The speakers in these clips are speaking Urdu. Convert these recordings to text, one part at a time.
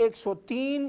103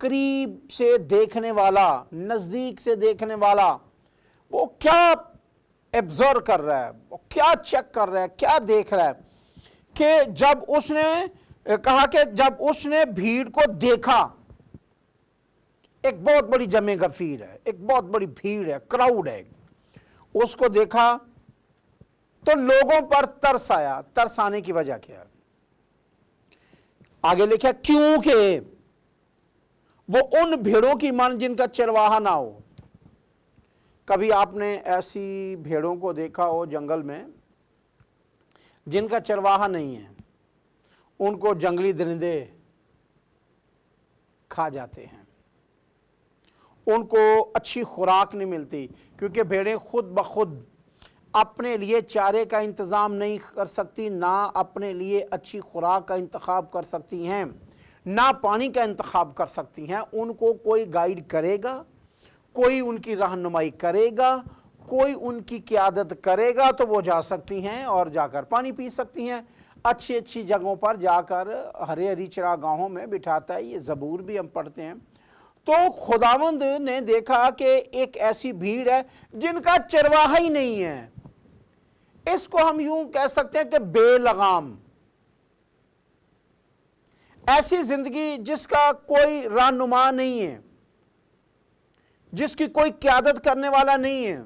قریب سے دیکھنے والا، نزدیک سے دیکھنے والا، وہ کیا ایبزرو کر رہا ہے، وہ کیا چیک کر رہا ہے، کیا دیکھ رہا ہے کہ جب اس نے کہا کہ جب اس نے بھیڑ کو دیکھا، ایک بہت بڑی جمع غفیر ہے، ایک بہت بڑی بھیڑ ہے، کراؤڈ ہے، اس کو دیکھا تو لوگوں پر ترس آیا۔ ترس آنے کی وجہ کیا ہے؟ آگے لکھا کیونکہ وہ ان بھیڑوں کی مان جن کا چرواہا نہ ہو۔ کبھی آپ نے ایسی بھیڑوں کو دیکھا ہو جنگل میں جن کا چرواہا نہیں ہے، ان کو جنگلی درندے کھا جاتے ہیں، ان کو اچھی خوراک نہیں ملتی، کیونکہ بھیڑیں خود بخود اپنے لیے چارے کا انتظام نہیں کر سکتی، نہ اپنے لیے اچھی خوراک کا انتخاب کر سکتی ہیں، نہ پانی کا انتخاب کر سکتی ہیں۔ ان کو کوئی گائیڈ کرے گا، کوئی ان کی رہنمائی کرے گا، کوئی ان کی قیادت کرے گا تو وہ جا سکتی ہیں اور جا کر پانی پی سکتی ہیں، اچھی اچھی جگہوں پر جا کر ہری ہری چراگاہوں میں بٹھاتا ہے۔ یہ زبور بھی ہم پڑھتے ہیں۔ تو خداوند نے دیکھا کہ ایک ایسی بھیڑ ہے جن کا چرواہا ہی نہیں ہے، اس کو ہم یوں کہہ سکتے ہیں کہ بے لگام، ایسی زندگی جس کا کوئی رہنما نہیں ہے، جس کی کوئی قیادت کرنے والا نہیں ہے،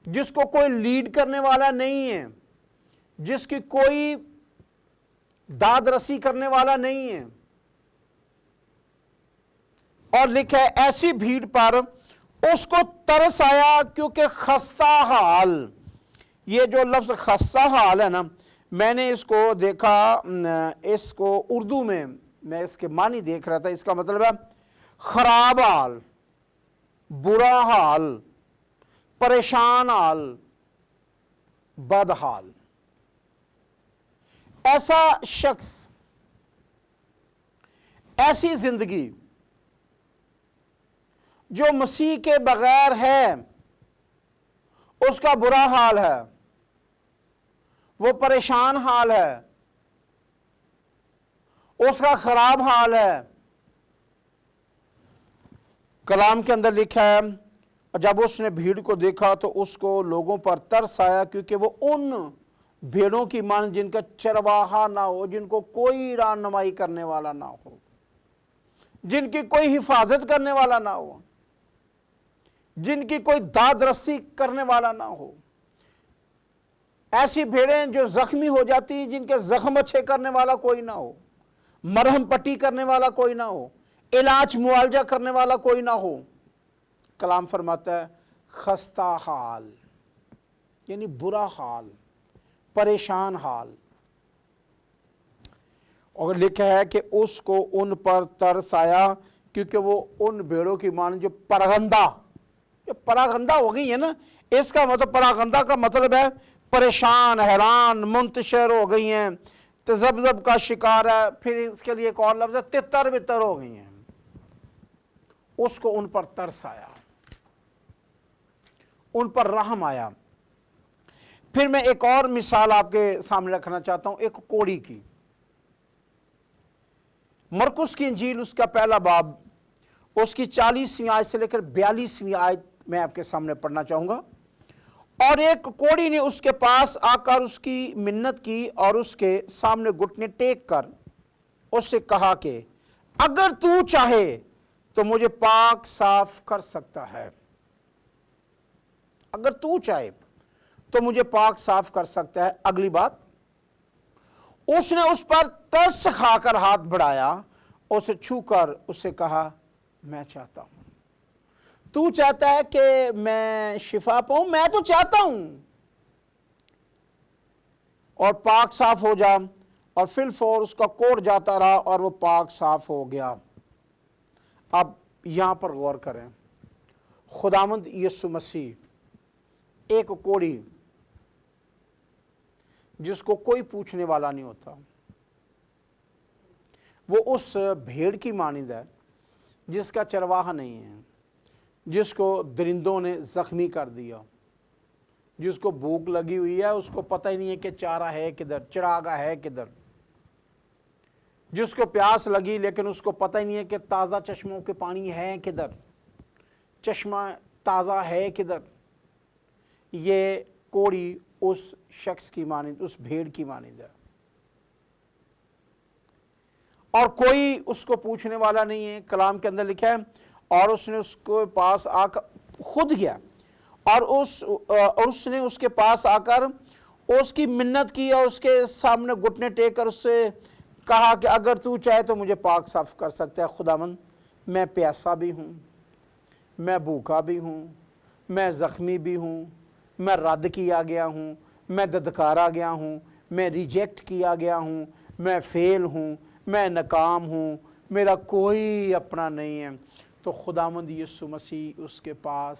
جس کو کوئی لیڈ کرنے والا نہیں ہے، جس کی کوئی داد رسی کرنے والا نہیں ہے۔ اور لکھا ہے ایسی بھیڑ پر اس کو ترس آیا کیونکہ خستہ حال۔ یہ جو لفظ خستہ حال ہے نا، میں نے اس کو دیکھا، اس کو اردو میں اس کے معنی دیکھ رہا تھا، اس کا مطلب ہے خراب حال، برا حال، پریشان حال، بد حال۔ ایسا شخص، ایسی زندگی جو مسیح کے بغیر ہے، اس کا برا حال ہے، وہ پریشان حال ہے، اس کا خراب حال ہے۔ کلام کے اندر لکھا ہے جب اس نے بھیڑ کو دیکھا تو اس کو لوگوں پر ترس آیا، کیونکہ وہ ان بھیڑوں کی مان جن کا چرواہا نہ ہو، جن کو کوئی رہنمائی کرنے والا نہ ہو، جن کی کوئی حفاظت کرنے والا نہ ہو، جن کی کوئی داد رسی کرنے والا نہ ہو۔ ایسی بھیڑیں جو زخمی ہو جاتی، جن کے زخم اچھے کرنے والا کوئی نہ ہو، مرہم پٹی کرنے والا کوئی نہ ہو، علاج معالجہ کرنے والا کوئی نہ ہو۔ کلام فرماتا ہے خستہ حال، یعنی برا حال، پریشان حال۔ اور لکھا ہے کہ اس کو ان پر ترس آیا کیونکہ وہ ان بھیڑوں کی مان جو پراگندہ ہو گئی ہے نا، اس کا مطلب پراگندہ کا مطلب ہے پریشان، حیران، منتشر ہو گئی ہیں، تذبذب کا شکار ہے۔ پھر اس کے لیے ایک اور لفظ ہے تتر بتر ہو گئی ہیں۔ اس کو ان پر ترس آیا، ان پر رحم آیا۔ پھر میں ایک اور مثال آپ کے سامنے رکھنا چاہتا ہوں، ایک کوڑی کی۔ مرکس کی انجیل اس کا پہلا باب، اس کی 40ویں آیت سے لے کر 42ویں آیت میں آپ کے سامنے پڑھنا چاہوں گا۔ اور ایک کوڑی نے اس کے پاس آ کر اس کی منت کی اور اس کے سامنے گھٹنے ٹیک کر اس سے کہا کہ اگر تو چاہے تو مجھے پاک صاف کر سکتا ہے، اگر تو چاہے تو مجھے پاک صاف کر سکتا ہے۔ اگلی بات، اس نے اس پر ترس کھا کر ہاتھ بڑھایا، اسے چھو کر اسے کہا میں چاہتا ہوں۔ تو چاہتا ہے کہ میں شفا پاؤں؟ میں تو چاہتا ہوں، اور پاک صاف ہو جا۔ اور فی الفور اس کا کوڑ جاتا رہا اور وہ پاک صاف ہو گیا۔ اب یہاں پر غور کریں، خداوند یسوع مسیح ایک کوڑی جس کو کوئی پوچھنے والا نہیں ہوتا، وہ اس بھیڑ کی مانند ہے جس کا چرواہا نہیں ہے، جس کو درندوں نے زخمی کر دیا، جس کو بھوک لگی ہوئی ہے، اس کو پتہ ہی نہیں ہے کہ چارہ ہے کدھر، چراگاہ ہے کدھر۔ جس کو پیاس لگی لیکن اس کو پتہ ہی نہیں ہے کہ تازہ چشموں کے پانی ہے کدھر، چشمہ تازہ ہے کدھر۔ یہ کوڑی اس شخص کی مانند، اس بھیڑ کی مانند ہے، اور کوئی اس کو پوچھنے والا نہیں ہے۔ کلام کے اندر لکھا ہے اور اس نے اس کو پاس آ کر خود گیا اور اس نے اس کے پاس آ کر اس کی منت کی اور اس کے سامنے گھٹنے ٹیک کر اس سے کہا کہ اگر تو چاہے تو مجھے پاک صاف کر سکتا ہے خداوند، میں پیاسا بھی ہوں، میں بھوکا بھی ہوں، میں زخمی بھی ہوں، میں رد کیا گیا ہوں، میں ددکارا گیا ہوں، میں ریجیکٹ کیا گیا ہوں، میں فیل ہوں، میں ناکام ہوں، میرا کوئی اپنا نہیں ہے۔ تو خداوند یسوع مسیح اس کے پاس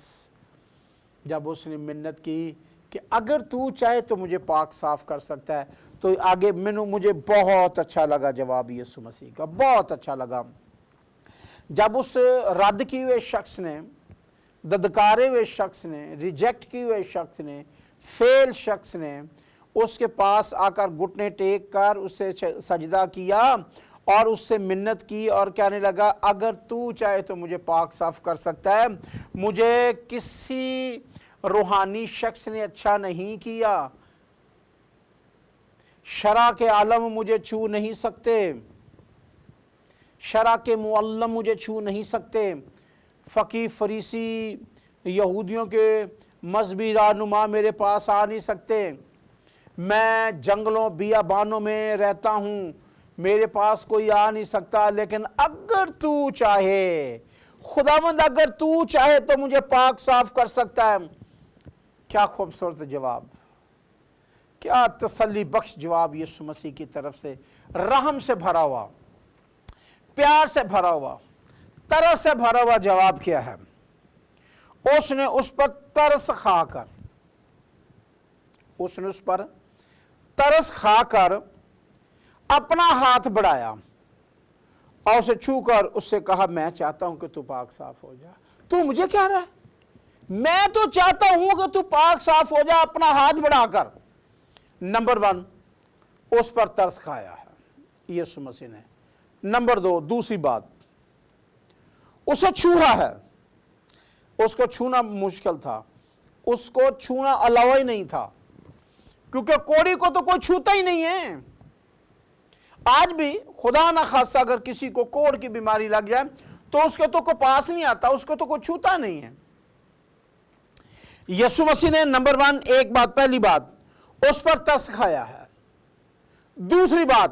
جب اس نے منت کی کہ اگر تو چاہے تو مجھے پاک صاف کر سکتا ہے، تو آگے مجھے بہت اچھا لگا جواب یسوع مسیح کا، بہت اچھا لگا۔ جب اس رد کی ہوئے شخص نے، ددکارے ہوئے شخص نے، ریجیکٹ کی ہوئے شخص نے، فیل شخص نے اس کے پاس آ کر گھٹنے ٹیک کر اسے سجدہ کیا اور اس سے منت کی اور کہنے لگا اگر تو چاہے تو مجھے پاک صاف کر سکتا ہے، مجھے کسی روحانی شخص نے اچھا نہیں کیا، شرع کے عالم مجھے چھو نہیں سکتے، شرع کے معلم مجھے چھو نہیں سکتے، فقیہ فریسی یہودیوں کے مذہبی رہنما میرے پاس آ نہیں سکتے، میں جنگلوں بیابانوں میں رہتا ہوں، میرے پاس کوئی آ نہیں سکتا، لیکن اگر تو چاہے خداوند، اگر تو چاہے تو مجھے پاک صاف کر سکتا ہے۔ کیا خوبصورت جواب، کیا تسلی بخش جواب یسوع مسیح کی طرف سے، رحم سے بھرا ہوا، پیار سے بھرا ہوا، ترس سے بھرا ہوا جواب کیا ہے؟ اس نے اس پر ترس کھا کر، اس نے اس پر ترس کھا کر اپنا ہاتھ بڑھایا اور اسے چھو کر اس سے کہا میں چاہتا ہوں کہ تو پاک صاف ہو جا۔ تو مجھے کہہ رہا ہے میں تو چاہتا ہوں کہ تو پاک صاف ہو جا اپنا ہاتھ بڑھا کر۔ نمبر 1 اس پر ترس کھایا ہے یسوع مسیح نے۔ نمبر 2 دوسری بات، اسے چھوڑا ہے۔ اس کو چھونا مشکل تھا، اس کو چھونا الاؤ ہی نہیں تھا، کیونکہ کوڑی کو تو کوئی چھوتا ہی نہیں ہے۔ آج بھی خدا نہ خاصہ اگر کسی کو کوڑ کی بیماری لگ جائے تو اس کے تو کوئی پاس نہیں آتا، اس کو تو کوئی چھوتا نہیں ہے۔ یسوع مسیح نے نمبر 1 ایک بات، پہلی بات اس پر ترس کھایا ہے، دوسری بات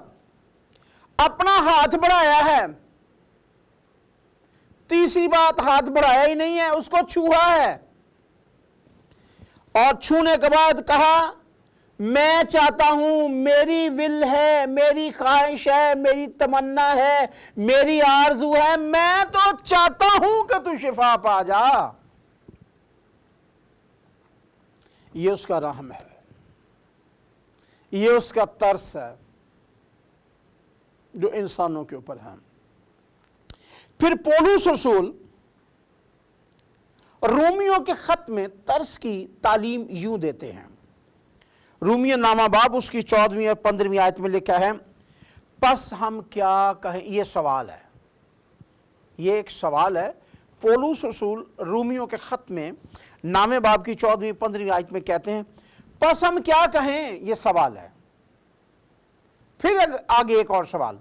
اپنا ہاتھ بڑھایا ہے، تیسری بات ہاتھ بڑھایا ہی نہیں ہے، اس کو چھوا ہے، اور چھونے کے بعد کہا میں چاہتا ہوں، میری ول ہے، میری خواہش ہے، میری تمنا ہے، میری آرزو ہے، میں تو چاہتا ہوں کہ تو شفا پا جا۔ یہ اس کا رحم ہے، یہ اس کا ترس ہے جو انسانوں کے اوپر ہے۔ پھر پولس رسول رومیوں کے خط میں ترس کی تعلیم یوں دیتے ہیں۔ رومیہ نامہ باب اس کی 14ویں اور 15ویں آیت میں لکھا ہے پس ہم کیا کہیں، یہ سوال ہے، یہ ایک سوال ہے۔ پولس رسول رومیوں کے خط میں نامہ باب کی 14ویں 15ویں آیت میں کہتے ہیں پس ہم کیا کہیں، یہ سوال ہے۔ پھر آگے ایک اور سوال،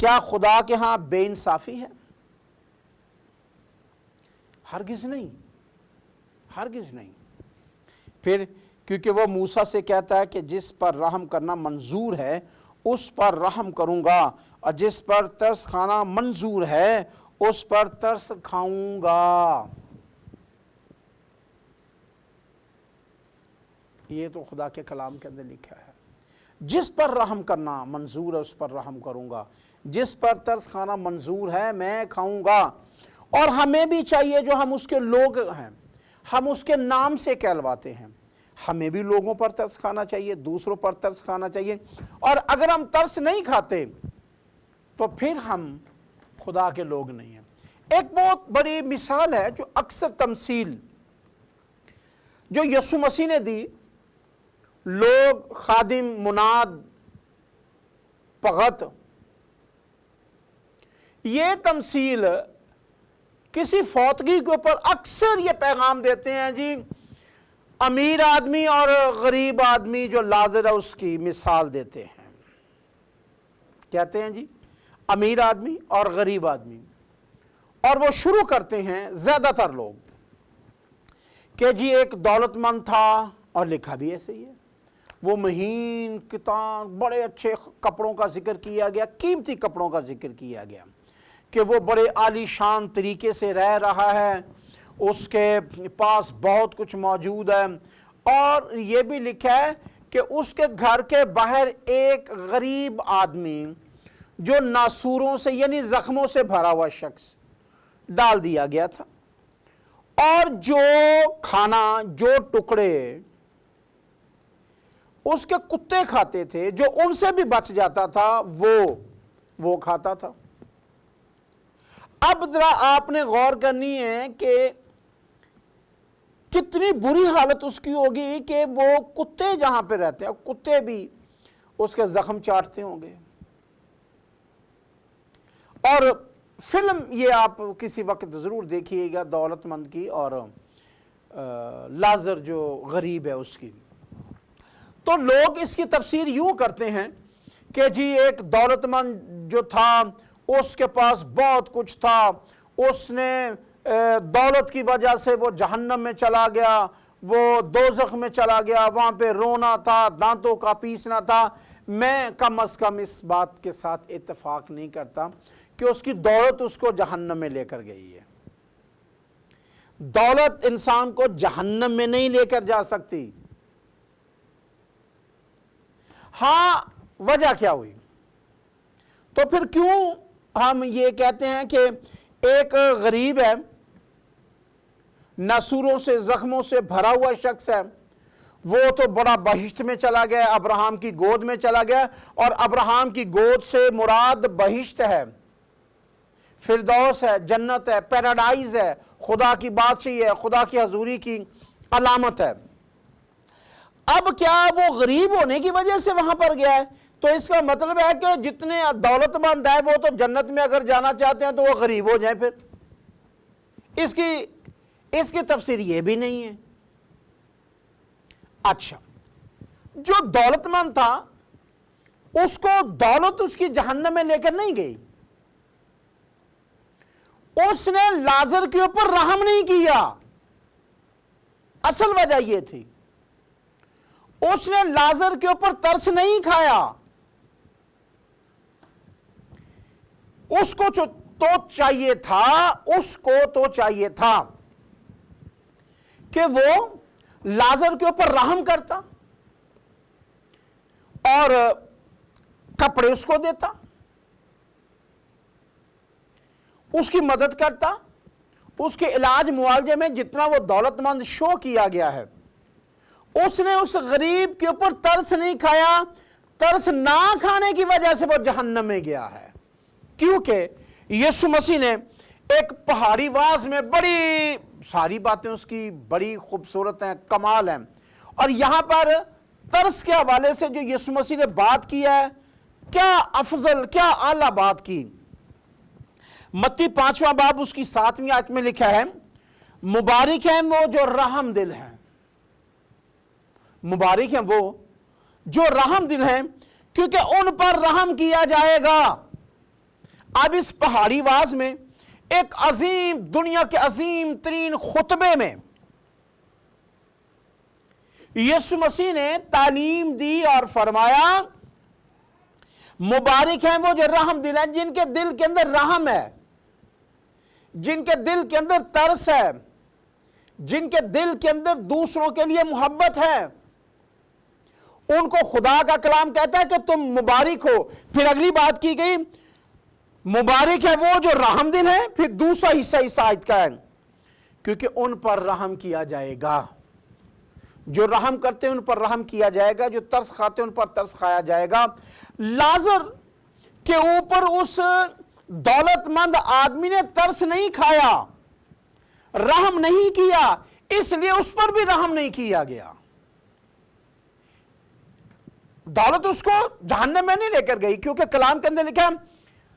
کیا خدا کے ہاں بے انصافی ہے؟ ہرگز نہیں، ہرگز نہیں۔ پھر کیونکہ وہ موسیٰ سے کہتا ہے کہ جس پر رحم کرنا منظور ہے اس پر رحم کروں گا، اور جس پر ترس کھانا منظور ہے اس پر ترس کھاؤں گا۔ یہ تو خدا کے کلام کے اندر لکھا ہے، جس پر رحم کرنا منظور ہے اس پر رحم کروں گا، جس پر ترس کھانا منظور ہے میں کھاؤں گا۔ اور ہمیں بھی چاہیے جو ہم اس کے لوگ ہیں، ہم اس کے نام سے کہلواتے ہیں، ہمیں بھی لوگوں پر ترس کھانا چاہیے، دوسروں پر ترس کھانا چاہیے۔ اور اگر ہم ترس نہیں کھاتے تو پھر ہم خدا کے لوگ نہیں ہیں۔ ایک بہت بڑی مثال ہے جو اکثر تمثیل جو یسوع مسیح نے دی، لوگ، خادم، مناد، بھگت یہ تمثیل کسی فوتگی کے اوپر اکثر یہ پیغام دیتے ہیں جی امیر آدمی اور غریب آدمی جو لازر ہے اس کی مثال دیتے ہیں. کہتے ہیں جی امیر آدمی اور غریب آدمی, اور وہ شروع کرتے ہیں زیادہ تر لوگ کہ جی ایک دولت مند تھا, اور لکھا بھی ایسے ہی ہے, وہ مہین کتان بڑے اچھے کپڑوں کا ذکر کیا گیا, قیمتی کپڑوں کا ذکر کیا گیا کہ وہ بڑے عالی شان طریقے سے رہ رہا ہے, اس کے پاس بہت کچھ موجود ہے. اور یہ بھی لکھا ہے کہ اس کے گھر کے باہر ایک غریب آدمی جو ناسوروں سے یعنی زخموں سے بھرا ہوا شخص ڈال دیا گیا تھا, اور جو کھانا جو ٹکڑے اس کے کتے کھاتے تھے, جو ان سے بھی بچ جاتا تھا وہ کھاتا تھا. اب ذرا آپ نے غور کرنی ہے کہ کتنی بری حالت اس کی ہوگی کہ وہ کتے جہاں پہ رہتے ہیں کتے بھی اس کے زخم چاٹتے ہوں گے. اور فلم یہ آپ کسی وقت ضرور دیکھیے گا دولت مند کی اور لازر جو غریب ہے اس کی. تو لوگ اس کی تفسیر یوں کرتے ہیں کہ جی ایک دولت مند جو تھا اس کے پاس بہت کچھ تھا, اس نے دولت کی وجہ سے وہ جہنم میں چلا گیا, وہ دوزخ میں چلا گیا, وہاں پہ رونا تھا, دانتوں کا پیسنا تھا. میں کم از کم اس بات کے ساتھ اتفاق نہیں کرتا کہ اس کی دولت اس کو جہنم میں لے کر گئی ہے. دولت انسان کو جہنم میں نہیں لے کر جا سکتی. ہاں وجہ کیا ہوئی؟ تو پھر کیوں ہم یہ کہتے ہیں کہ ایک غریب ہے, ناسوروں سے زخموں سے بھرا ہوا شخص ہے, وہ تو بڑا بہشت میں چلا گیا, ابراہیم کی گود میں چلا گیا, اور ابراہیم کی گود سے مراد بہشت ہے, فردوس ہے, جنت ہے, پیراڈائز ہے, خدا کی بادشاہی ہے, خدا کی حضوری کی علامت ہے. اب کیا وہ غریب ہونے کی وجہ سے وہاں پر گیا ہے؟ تو اس کا مطلب ہے کہ جتنے دولت مند ہیں وہ تو جنت میں اگر جانا چاہتے ہیں تو وہ غریب ہو جائیں. پھر اس کی تفسیر یہ بھی نہیں ہے. اچھا, جو دولت مند تھا اس کو دولت اس کی جہنم میں لے کر نہیں گئی, اس نے لازر کے اوپر رحم نہیں کیا. اصل وجہ یہ تھی, اس نے لازر کے اوپر ترس نہیں کھایا. اس کو تو چاہیے تھا کہ وہ لازر کے اوپر رحم کرتا اور کپڑے اس کو دیتا, اس کی مدد کرتا, اس کے علاج معالجے میں جتنا وہ دولت مند شو کیا گیا ہے. اس نے اس غریب کے اوپر ترس نہیں کھایا. ترس نہ کھانے کی وجہ سے وہ جہنم میں گیا ہے, کیونکہ یسوع مسیح نے ایک پہاڑی واز میں بڑی ساری باتیں اس کی بڑی خوبصورت ہیں, کمال ہیں, اور یہاں پر ترس کے حوالے سے جو یسوع مسیح نے بات کی ہے, کیا افضل کیا اعلیٰ بات کی. متی 5واں باب اس کی 7ویں آیت میں لکھا ہے, مبارک ہیں وہ جو رحم دل ہیں. مبارک ہیں وہ جو رحم دل ہیں, کیونکہ ان پر رحم کیا جائے گا. اب اس پہاڑی واز میں ایک عظیم دنیا کے عظیم ترین خطبے میں یسوع مسیح نے تعلیم دی اور فرمایا مبارک ہیں وہ جو رحم دل ہیں, جن کے دل کے اندر رحم ہے, جن کے دل کے اندر ترس ہے, جن کے دل کے اندر دوسروں کے لیے محبت ہے. ان کو خدا کا کلام کہتا ہے کہ تم مبارک ہو. پھر اگلی بات کی گئی, مبارک ہے وہ جو رحم دل ہیں. پھر دوسرا حصہ اس آیت کا ہے, کیونکہ ان پر رحم کیا جائے گا. جو رحم کرتے ہیں ان پر رحم کیا جائے گا, جو ترس کھاتے ہیں ان پر ترس کھایا جائے گا. لازر کے اوپر اس دولت مند آدمی نے ترس نہیں کھایا, رحم نہیں کیا, اس لیے اس پر بھی رحم نہیں کیا گیا. دولت اس کو جہنم میں نہیں لے کر گئی, کیونکہ کلام کے اندر لکھا ہے